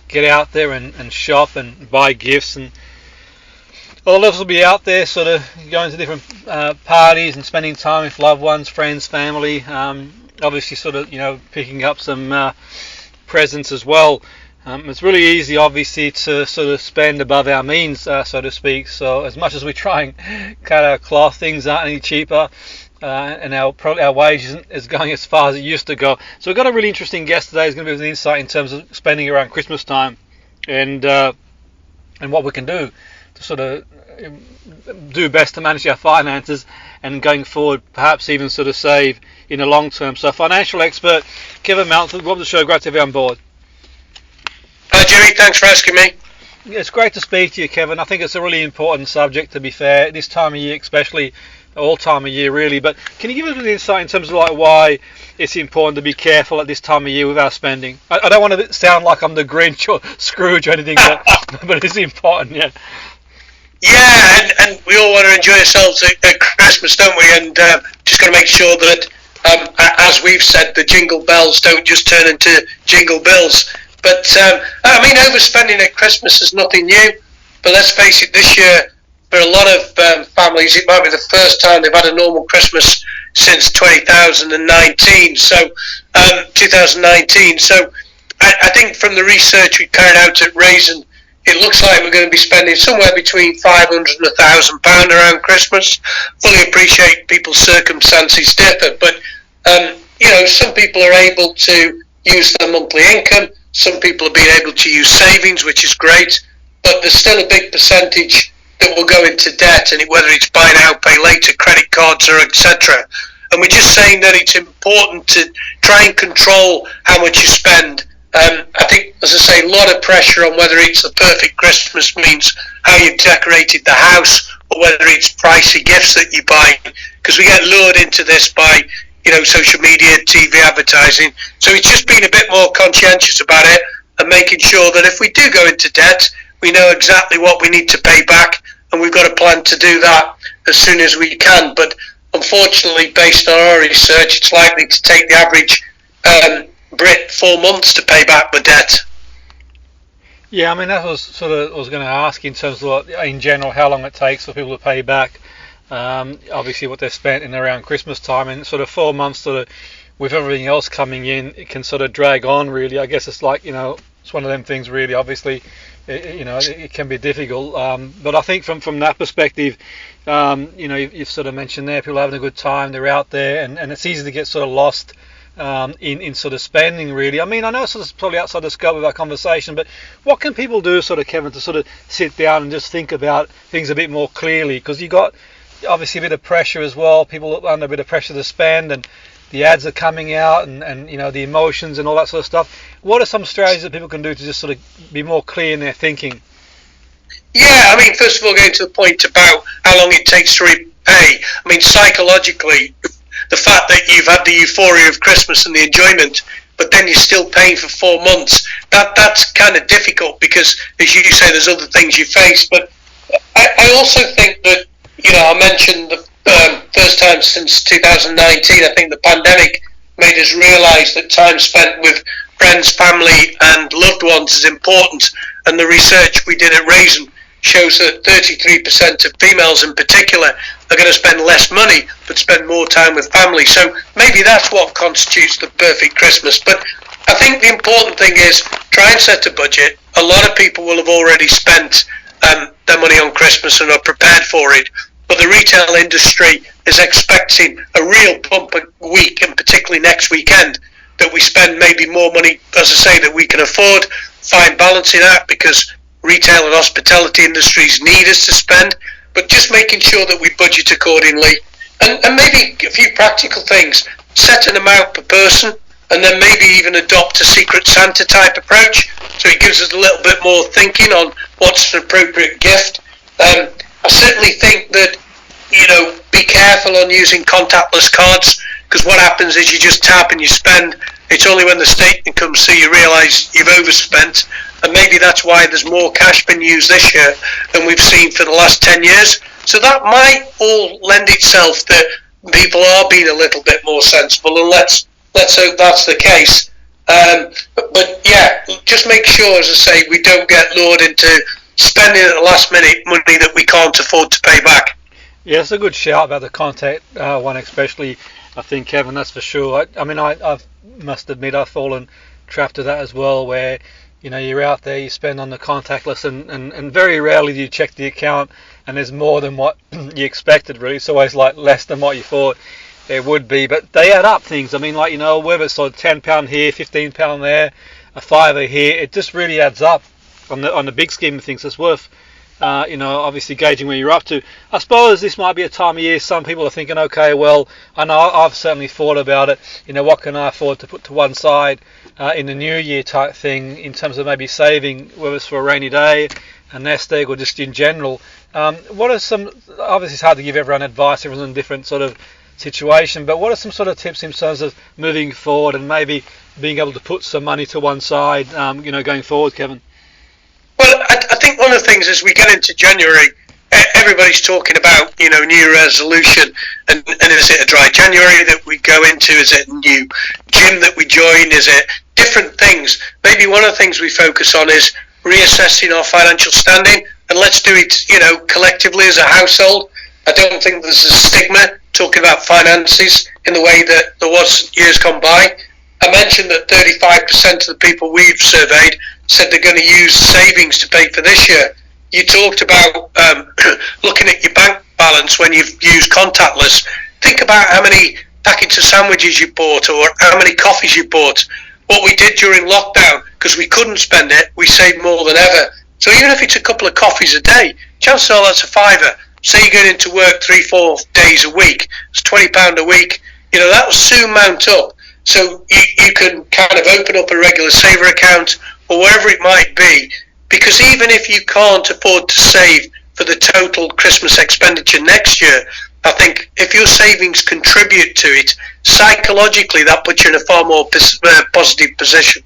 get out there and shop and buy gifts, and all of us will be out there sort of going to different parties and spending time with loved ones, friends, family, obviously sort of, picking up some presents as well. It's really easy, obviously, to sort of spend above our means, so to speak. So as much as we try and cut our cloth, things aren't any cheaper, and our wages is going as far as it used to go. So we've got a really interesting guest today who's going to give us an insight in terms of spending around Christmas time, and what we can do to sort of do best to manage our finances, and going forward, perhaps even sort of save in the long term. So financial expert Kevin Mountford, welcome to the show. Great to have you on board. Hi Jimmy, thanks for asking me. It's great to speak to you, Kevin. I think it's a really important subject, to be fair, this time of year, especially all time of year really. But can you give us an insight in terms of why it's important to be careful at this time of year with our spending? I don't want to sound like I'm the Grinch or Scrooge or anything, but it's important, yeah. Yeah, and we all want to enjoy ourselves at Christmas, don't we? And just got to make sure that, as we've said, the jingle bells don't just turn into jingle bills. But, overspending at Christmas is nothing new. But let's face it, this year, for a lot of families, it might be the first time they've had a normal Christmas since 2019. So, 2019. So, I think from the research we carried out at Raisin, it looks like we're going to be spending somewhere between £500 and £1,000 around Christmas. Fully appreciate people's circumstances differ, but, some people are able to use their monthly income. Some people are being able to use savings, which is great, but there's still a big percentage that will go into debt, and whether it's buy now, pay later, credit cards, or etc. And we're just saying that it's important to try and control how much you spend. I think, as I say, a lot of pressure on whether it's the perfect Christmas means how you've decorated the house, or whether it's pricey gifts that you buy, because we get lured into this by social media, TV advertising. So it's just being a bit more conscientious about it and making sure that if we do go into debt, we know exactly what we need to pay back, and we've got a plan to do that as soon as we can. But unfortunately, based on our research, it's likely to take the average Brit 4 months to pay back the debt. Yeah, I mean, that was sort of I was going to ask in terms of in general how long it takes for people to pay back. Obviously what they've spent in around Christmas time, and sort of 4 months sort of with everything else coming in, it can sort of drag on really. I guess it's it's one of them things really. Obviously it can be difficult, but I think from that perspective, you've sort of mentioned there, people are having a good time, they're out there, and it's easy to get sort of lost in sort of spending really. I mean, I know it's sort of probably outside the scope of our conversation, but what can people do, sort of, Kevin, to sort of sit down and just think about things a bit more clearly? Because you got obviously a bit of pressure as well. People are under a bit of pressure to spend, and the ads are coming out, and the emotions and all that sort of stuff. What are some strategies that people can do to just sort of be more clear in their thinking? Yeah, I mean, first of all, going to the point about how long it takes to repay. I mean, psychologically, the fact that you've had the euphoria of Christmas and the enjoyment, but then you're still paying for 4 months, that's kind of difficult, because, as you say, there's other things you face. But I also think that, I mentioned the first time since 2019, I think the pandemic made us realise that time spent with friends, family and loved ones is important. And the research we did at Raisin shows that 33% of females in particular are going to spend less money but spend more time with family. So maybe that's what constitutes the perfect Christmas. But I think the important thing is try and set a budget. A lot of people will have already spent their money on Christmas and are prepared for it. But the retail industry is expecting a real bumper week, and particularly next weekend, that we spend maybe more money, as I say, that we can afford. Fine balancing that, because retail and hospitality industries need us to spend, but just making sure that we budget accordingly. And maybe a few practical things. Set an amount per person, and then maybe even adopt a Secret Santa type approach, so it gives us a little bit more thinking on what's an appropriate gift. I certainly think that, be careful on using contactless cards, because what happens is you just tap and you spend. It's only when the statement comes through you realise you've overspent, and maybe that's why there's more cash being used this year than we've seen for the last 10 years. So that might all lend itself that people are being a little bit more sensible, and let's hope that's the case. But yeah, just make sure, as I say, we don't get lured into spending at the last minute money that we can't afford to pay back. Yeah, it's a good shout about the contact one, especially. I think, Kevin, that's for sure. I must admit I've fallen trapped to that as well, where you're out there, you spend on the contactless, and very rarely do you check the account, and there's more than what you expected. Really, it's always like less than what you thought there would be, but they add up things. Whether it's like £10 here, £15 there, a fiver here, it just really adds up on the big scheme of things. It's worth obviously gauging where you're up to. I suppose this might be a time of year some people are thinking, okay, well, I know I've certainly thought about it. What can I afford to put to one side in the new year type thing, in terms of maybe saving, whether it's for a rainy day, a nest egg, or just in general. What are some? Obviously, it's hard to give everyone advice. Everyone's in a different sort of situation. But what are some sort of tips in terms of moving forward and maybe being able to put some money to one side, going forward, Kevin? Well, I think one of the things as we get into January, everybody's talking about, new resolution, and is it a dry January that we go into? Is it a new gym that we join? Is it different things? Maybe one of the things we focus on is reassessing our financial standing, and let's do it, collectively as a household. I don't think there's a stigma talking about finances in the way that there was years gone by. I mentioned that 35% of the people we've surveyed said they're going to use savings to pay for this year. You talked about looking at your bank balance when you've used contactless. Think about how many packets of sandwiches you bought or how many coffees you bought. What we did during lockdown, because we couldn't spend it, we saved more than ever. So even if it's a couple of coffees a day, chances are that's a fiver. Say you're going into work 3-4 days a week, it's £20 a week. That will soon mount up. So you can kind of open up a regular saver account or wherever it might be, because even if you can't afford to save for the total Christmas expenditure next year, I think if your savings contribute to it, psychologically that puts you in a far more positive position.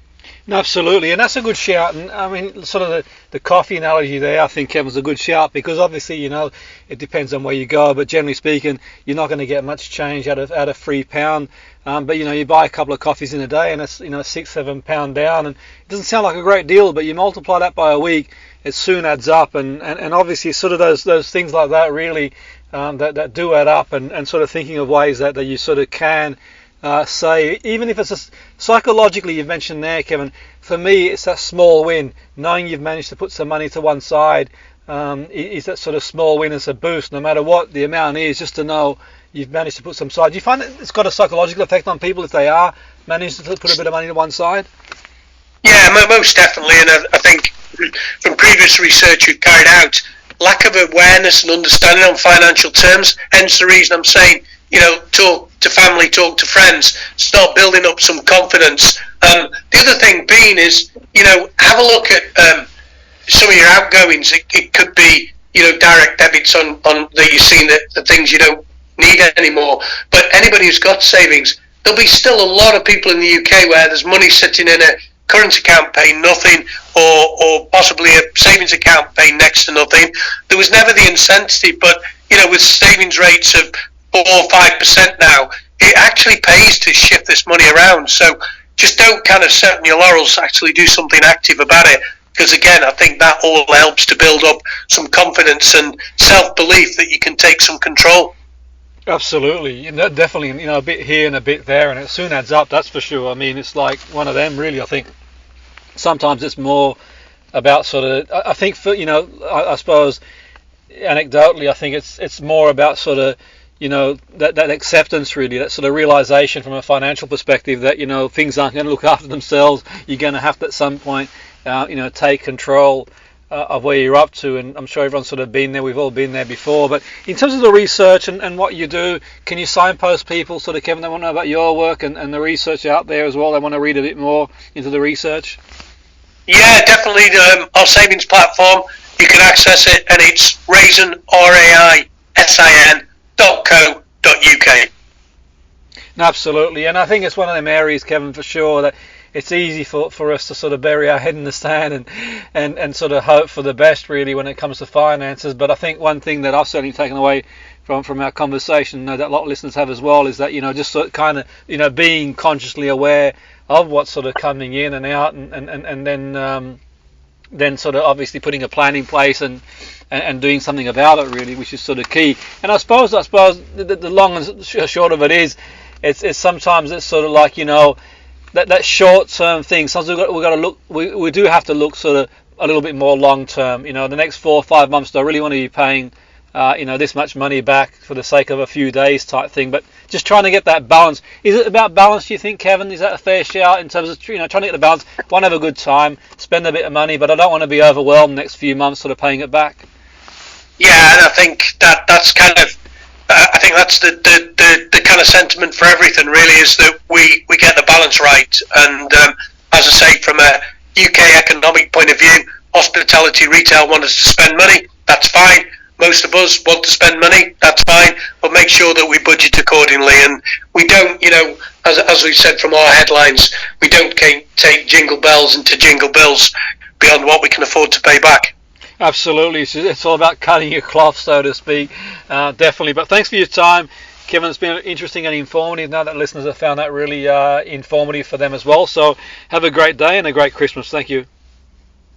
No, absolutely, and that's a good shout. And I mean, sort of the coffee analogy there, I think, Kevin's a good shout, because obviously, it depends on where you go, but generally speaking, you're not going to get much change out of £3. But you buy a couple of coffees in a day, and it's £6-7 down, and it doesn't sound like a great deal, but you multiply that by a week, it soon adds up, and obviously sort of those things like that really that do add up, and sort of thinking of ways that you sort of can say, even if it's psychologically, you've mentioned there, Kevin, for me it's that small win, knowing you've managed to put some money to one side, is that sort of small win as a boost, no matter what the amount is, just to know you've managed to put some side. Do you find that it's got a psychological effect on people if they are managed to put a bit of money to one side? Yeah, most definitely, and I think from previous research we've carried out, lack of awareness and understanding on financial terms, hence the reason I'm saying, talk to family, talk to friends, start building up some confidence. The other thing being is, have a look at some of your outgoings. It could be, direct debits on that you've seen the things you don't need anymore. But anybody who's got savings, there'll be still a lot of people in the UK where there's money sitting in a current account paying nothing, or possibly a savings account paying next to nothing. There was never the incentive, but with savings rates of 4 or 5% now, it actually pays to shift this money around. So just don't kind of sit on your laurels, actually do something active about it, because again, I think that all helps to build up some confidence and self-belief that you can take some control. Absolutely, definitely, a bit here and a bit there, and it soon adds up, that's for sure. I mean, it's like one of them, really. I think sometimes it's more about sort of, I think for, I suppose anecdotally, I think it's more about sort of, that acceptance, really, that sort of realization from a financial perspective that, things aren't going to look after themselves. You're going to have to at some point, take control of where you're up to, and I'm sure everyone's sort of been there. We've all been there before. But in terms of the research and what you do, can you signpost people, sort of, Kevin, they want to know about your work and the research out there as well? They want to read a bit more into the research? Yeah, definitely. Our savings platform, you can access it, and it's raisin.co.uk. Absolutely, and I think it's one of them areas, Kevin, for sure, that it's easy for us to sort of bury our head in the sand and sort of hope for the best, really, when it comes to finances. But I think one thing that I've certainly taken away from our conversation, that a lot of listeners have as well, is that, just sort of kind of, being consciously aware of what's sort of coming in and out, and then sort of obviously putting a plan in place and doing something about it, really, which is sort of key. And I suppose the long and short of it is, it's sometimes it's sort of like, that short term thing. Sometimes we've got to look. We do have to look sort of a little bit more long term. The next 4 or 5 months, do I really want to be paying this much money back for the sake of a few days type thing? But just trying to get that balance. Is it about balance, do you think, Kevin? Is that a fair shout in terms of trying to get the balance? I want to have a good time, spend a bit of money, but I don't want to be overwhelmed next few months sort of paying it back. Yeah, and I think that's kind of, I think that's the kind of sentiment for everything, really, is that we get the balance right. And as I say, from a UK economic point of view, hospitality retail want us to spend money. That's fine. Most of us want to spend money. That's fine. But make sure that we budget accordingly. And we don't, as we've said from our headlines, we don't take jingle bells into jingle bills beyond what we can afford to pay back. Absolutely. It's all about cutting your cloth, so to speak. Definitely. But thanks for your time, Kevin. It's been interesting and informative. Now that listeners have found that really informative for them as well. So have a great day and a great Christmas. Thank you.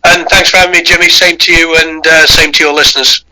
And thanks for having me, Jimmy. Same to you, and same to your listeners.